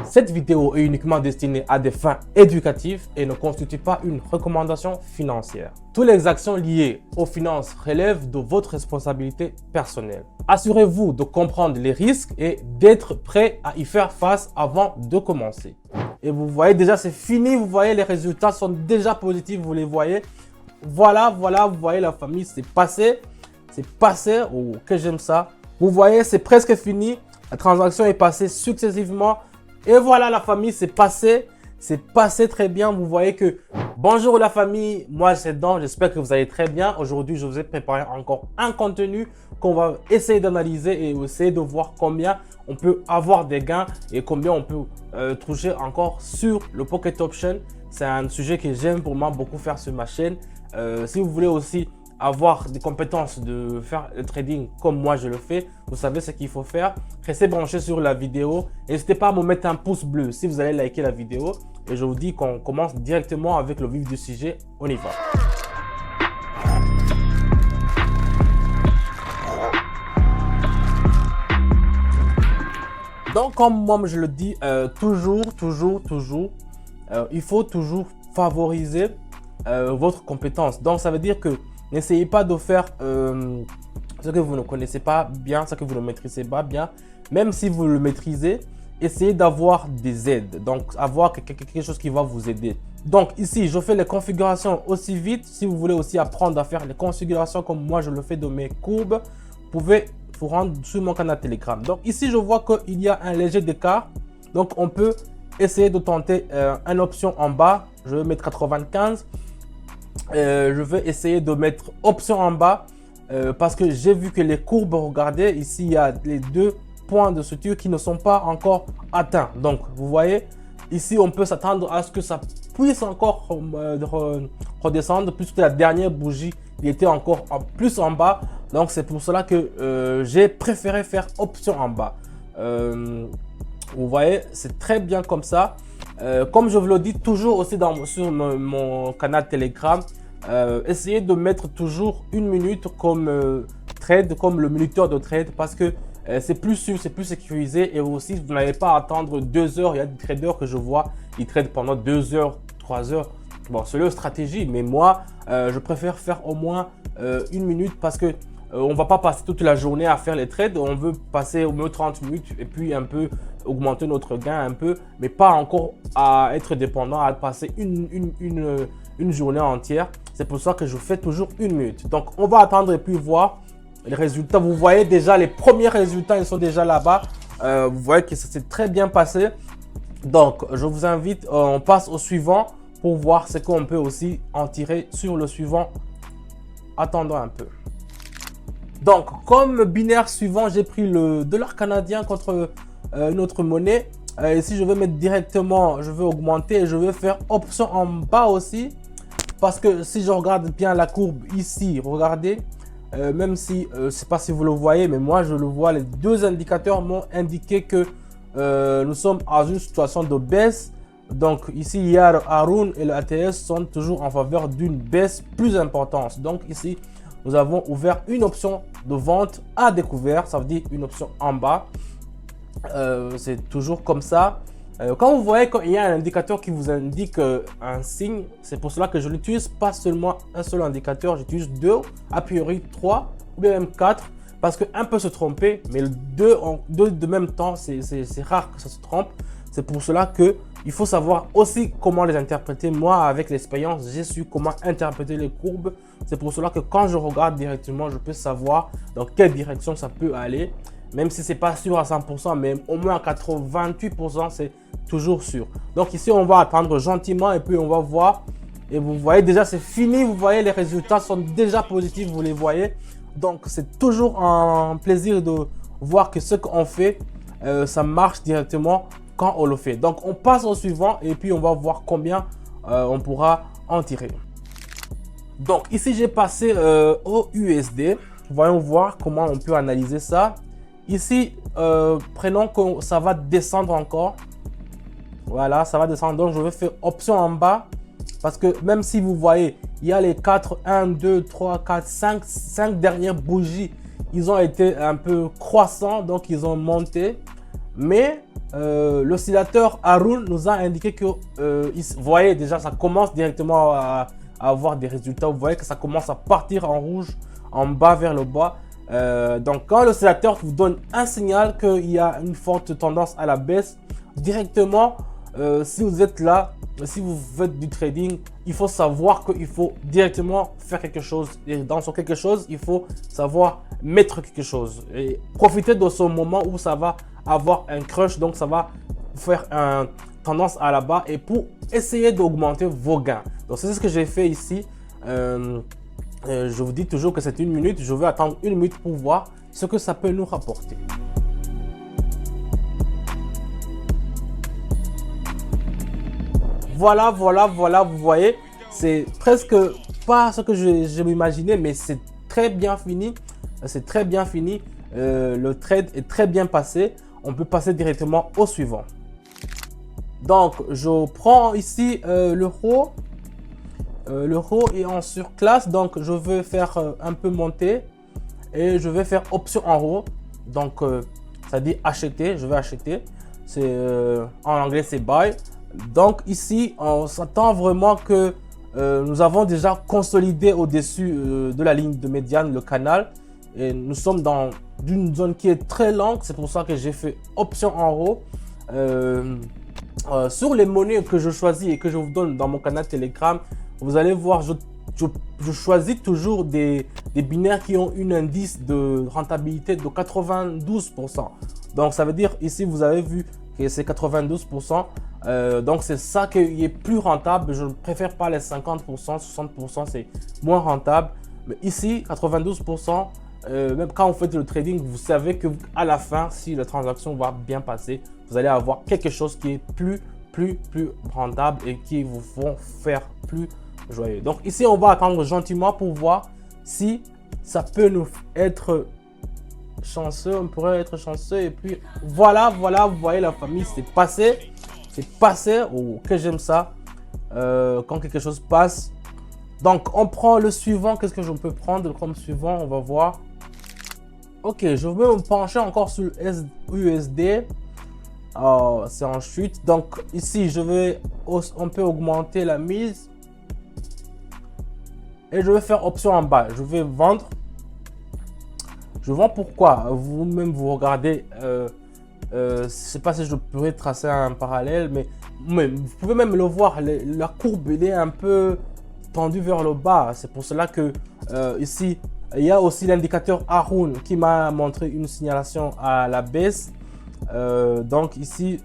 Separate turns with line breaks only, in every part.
Cette vidéo est uniquement destinée à des fins éducatives et ne constitue pas une recommandation financière. Toutes les actions liées aux finances relèvent de votre responsabilité personnelle. Assurez-vous de comprendre les risques et d'être prêt à y faire face avant de commencer. Et vous voyez déjà, c'est fini. Vous voyez, les résultats sont déjà positifs. Vous les voyez. Voilà, vous voyez, la famille, c'est passé. C'est passé. Oh, que j'aime ça. Vous voyez, c'est presque fini. La transaction est passée successivement. Et voilà, la famille, c'est passé très bien. Vous voyez que bonjour la famille, moi c'est Dan, j'espère que vous allez très bien. Aujourd'hui, je vous ai préparé encore un contenu qu'on va essayer d'analyser et essayer de voir combien on peut avoir des gains et combien on peut toucher encore sur le Pocket Option. C'est un sujet que j'aime pour moi beaucoup faire sur ma chaîne. Si vous voulez aussi avoir des compétences de faire le trading comme moi je le fais, vous savez ce qu'il faut faire. Restez branchés sur la vidéo. N'hésitez pas à me mettre un pouce bleu si vous allez liker la vidéo. Et je vous dis qu'on commence directement avec le vif du sujet. On y va. Donc, comme moi je le dis, il faut toujours favoriser votre compétence. Donc, ça veut dire que n'essayez pas de faire ce que vous ne connaissez pas bien, ce que vous ne maîtrisez pas bien. Même si vous le maîtrisez, essayez d'avoir des aides. Donc, avoir quelque chose qui va vous aider. Donc, ici, je fais les configurations aussi vite. Si vous voulez aussi apprendre à faire les configurations comme moi, je le fais de mes courbes, vous pouvez vous rendre sur mon canal Telegram. Donc, ici, je vois qu'il y a un léger écart. Donc, on peut essayer de tenter une option en bas. Je vais mettre 95. Je vais essayer de mettre option en bas parce que j'ai vu que les courbes, regardez, ici, il y a les deux points de suture qui ne sont pas encore atteints. Donc, vous voyez, ici, on peut s'attendre à ce que ça puisse encore redescendre puisque la dernière bougie, il était encore plus en bas. Donc, c'est pour cela que j'ai préféré faire option en bas. Vous voyez, c'est très bien comme ça. Comme je vous le dis toujours aussi sur mon canal Telegram, essayez de mettre toujours une minute comme trade, comme le minuteur de trade parce que c'est plus sûr, c'est plus sécurisé et aussi vous n'allez pas attendre 2 heures. Il y a des traders que je vois, ils tradent pendant 2 heures, 3 heures. Bon, c'est leur stratégie, mais moi, je préfère faire au moins 1 minute parce que on ne va pas passer toute la journée à faire les trades. On veut passer au moins 30 minutes et puis un peu augmenter notre gain un peu, mais pas encore à être dépendant, à passer une journée entière. C'est pour ça que je fais toujours 1 minute. Donc, on va attendre et puis voir les résultats. Vous voyez déjà les premiers résultats, ils sont déjà là-bas. Vous voyez que ça s'est très bien passé. Donc, je vous invite, on passe au suivant pour voir ce qu'on peut aussi en tirer sur le suivant. Attendons un peu. Donc, comme binaire suivant, j'ai pris le dollar canadien contre une autre monnaie. Ici, je vais mettre directement, je vais augmenter et je vais faire option en bas aussi. Parce que si je regarde bien la courbe ici, regardez, même si, je ne sais pas si vous le voyez, mais moi je le vois, les deux indicateurs m'ont indiqué que nous sommes dans une situation de baisse. Donc ici, il y a le Haroon et le ATS sont toujours en faveur d'une baisse plus importante. Donc ici, nous avons ouvert une option de vente à découvert, ça veut dire une option en bas. C'est toujours comme ça. Quand vous voyez qu'il y a un indicateur qui vous indique un signe, c'est pour cela que je n'utilise pas seulement un seul indicateur, j'utilise 2, a priori 3 ou bien même 4 parce qu'un peut se tromper, mais deux de même temps, c'est rare que ça se trompe. C'est pour cela qu'il faut savoir aussi comment les interpréter. Moi, avec l'expérience, j'ai su comment interpréter les courbes. C'est pour cela que quand je regarde directement, je peux savoir dans quelle direction ça peut aller. Même si ce n'est pas sûr à 100%, mais au moins à 88%, c'est toujours sûr. Donc ici, on va attendre gentiment et puis on va voir. Et vous voyez déjà, c'est fini. Vous voyez, les résultats sont déjà positifs, vous les voyez. Donc, c'est toujours un plaisir de voir que ce qu'on fait, ça marche directement quand on le fait. Donc, on passe au suivant et puis on va voir combien on pourra en tirer. Donc, ici, j'ai passé au USD. Voyons voir comment on peut analyser ça. Ici, prenons que ça va descendre encore. Voilà, ça va descendre. Donc, je vais faire option en bas. Parce que même si vous voyez, il y a les 4, 1, 2, 3, 4, 5 dernières bougies. Ils ont été un peu croissants. Donc, ils ont monté. Mais l'oscillateur Haroon nous a indiqué que, vous voyez déjà, ça commence directement à avoir des résultats. Vous voyez que ça commence à partir en rouge, en bas vers le bas. Donc quand l'oscillateur vous donne un signal qu'il y a une forte tendance à la baisse, directement, si vous êtes là, si vous faites du trading, il faut savoir qu'il faut directement faire quelque chose. Et dans ce quelque chose, il faut savoir mettre quelque chose. Et profiter de ce moment où ça va avoir un crush, donc ça va faire une tendance à la bas et pour essayer d'augmenter vos gains. Donc c'est ce que j'ai fait ici. Je vous dis toujours que c'est 1 minute. Je vais attendre 1 minute pour voir ce que ça peut nous rapporter. Voilà, vous voyez, c'est presque pas ce que je m'imaginais, mais c'est très bien fini. C'est très bien fini. Le trade est très bien passé. On peut passer directement au suivant. Donc, je prends ici l'euro. L'euro est en surclasse, donc je vais faire un peu monter et je vais faire option en haut. Donc, ça dit acheter. Je vais acheter. C'est en anglais, c'est buy. Donc ici, on s'attend vraiment que nous avons déjà consolidé au-dessus de la ligne de médiane, le canal. Et nous sommes dans une zone qui est très longue. C'est pour ça que j'ai fait option en haut. Sur les monnaies que je choisis et que je vous donne dans mon canal Telegram, vous allez voir, je choisis toujours des binaires qui ont un indice de rentabilité de 92%. Donc ça veut dire ici, vous avez vu que c'est 92%. Donc c'est ça qui est plus rentable. Je ne préfère pas les 50%, 60%, c'est moins rentable. Mais ici, 92%, même quand vous faites le trading, vous savez que à la fin, si la transaction va bien passer, vous allez avoir quelque chose qui est plus rentable et qui vous vont faire plus joyeux. Donc ici, on va attendre gentiment pour voir si ça peut nous être chanceux. On pourrait être chanceux et puis voilà, vous voyez la famille, c'est passé. C'est passé, oh, que j'aime ça, quand quelque chose passe. Donc, on prend le suivant. Qu'est-ce que je peux prendre comme suivant? On va voir. Ok, je vais me pencher encore sur USD. Oh, c'est en chute. Donc, ici, on peut augmenter la mise. Et je vais faire option en bas. Je vais vendre. Je vends pourquoi? Vous-même, vous regardez... je ne sais pas si je pourrais tracer un parallèle, mais vous pouvez même le voir, la courbe elle est un peu tendue vers le bas. C'est pour cela que ici, il y a aussi l'indicateur Haroon qui m'a montré une signalation à la baisse. Donc ici,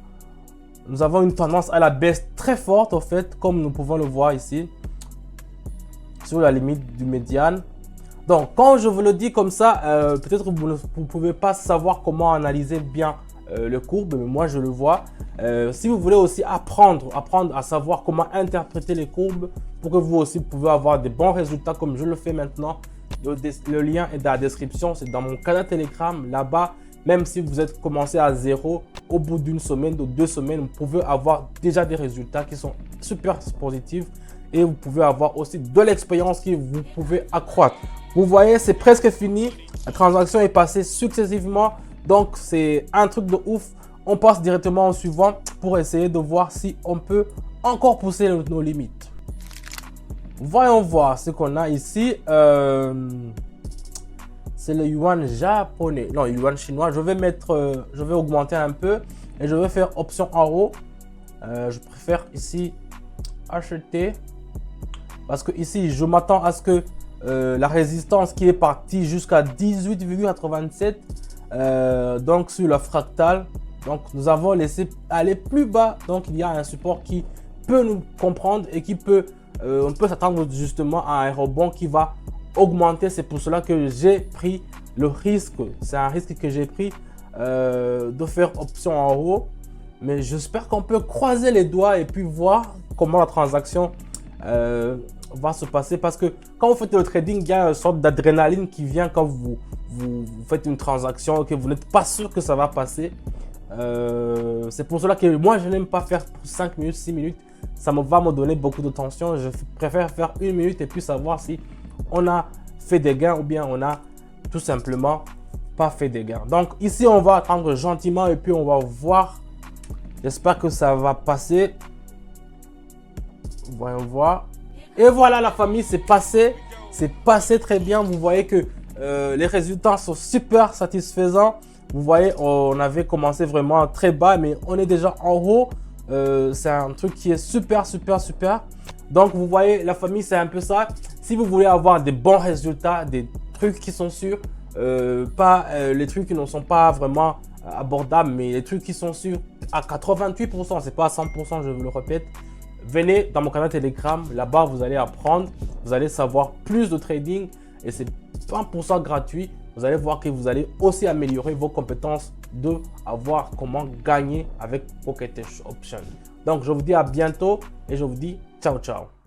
nous avons une tendance à la baisse très forte, en fait, comme nous pouvons le voir ici, sur la limite du médiane. Donc, quand je vous le dis comme ça, peut-être que vous ne pouvez pas savoir comment analyser bien le courbe, mais moi je le vois. Si vous voulez aussi apprendre à savoir comment interpréter les courbes pour que vous aussi pouvez avoir des bons résultats comme je le fais maintenant, le lien est dans la description, c'est dans mon canal Telegram. Là-bas, même si vous êtes commencé à zéro, au bout d'une semaine, de 2 semaines, vous pouvez avoir déjà des résultats qui sont super positifs et vous pouvez avoir aussi de l'expérience que vous pouvez accroître. Vous voyez, c'est presque fini. La transaction est passée successivement. Donc, c'est un truc de ouf. On passe directement au suivant pour essayer de voir si on peut encore pousser nos limites. Voyons voir ce qu'on a ici. C'est le yuan japonais. Non, yuan chinois. Je vais augmenter un peu et je vais faire option en haut. Je préfère ici acheter parce que ici, je m'attends à ce que la résistance qui est partie jusqu'à 18,87 donc sur la fractale, donc nous avons laissé aller plus bas. Donc il y a un support qui peut nous comprendre et qui peut on peut s'attendre justement à un rebond qui va augmenter. C'est pour cela que j'ai pris le risque, c'est un risque que j'ai pris de faire option en haut, mais j'espère qu'on peut croiser les doigts et puis voir comment la transaction va se passer, parce que quand vous faites le trading, il y a une sorte d'adrénaline qui vient quand vous faites une transaction que vous n'êtes pas sûr que ça va passer. C'est pour cela que moi je n'aime pas faire pour 5 minutes, 6 minutes, ça va me donner beaucoup de tension. Je préfère faire 1 minute et puis savoir si on a fait des gains ou bien on a tout simplement pas fait des gains. Donc ici, on va attendre gentiment et puis on va voir. J'espère que ça va passer. Voyons voir. Et voilà la famille, c'est passé. C'est passé très bien. Vous voyez que les résultats sont super satisfaisants. Vous voyez, on avait commencé vraiment très bas, mais on est déjà en haut. C'est un truc qui est super. Donc, vous voyez, la famille, c'est un peu ça. Si vous voulez avoir des bons résultats, des trucs qui sont sûrs, pas les trucs qui ne sont pas vraiment abordables, mais les trucs qui sont sûrs à 88%, c'est pas à 100%, je vous le répète. Venez dans mon canal Telegram, là-bas vous allez apprendre, vous allez savoir plus de trading et c'est 100% gratuit. Vous allez voir que vous allez aussi améliorer vos compétences de avoir comment gagner avec Pocket Option. Donc je vous dis à bientôt et je vous dis ciao.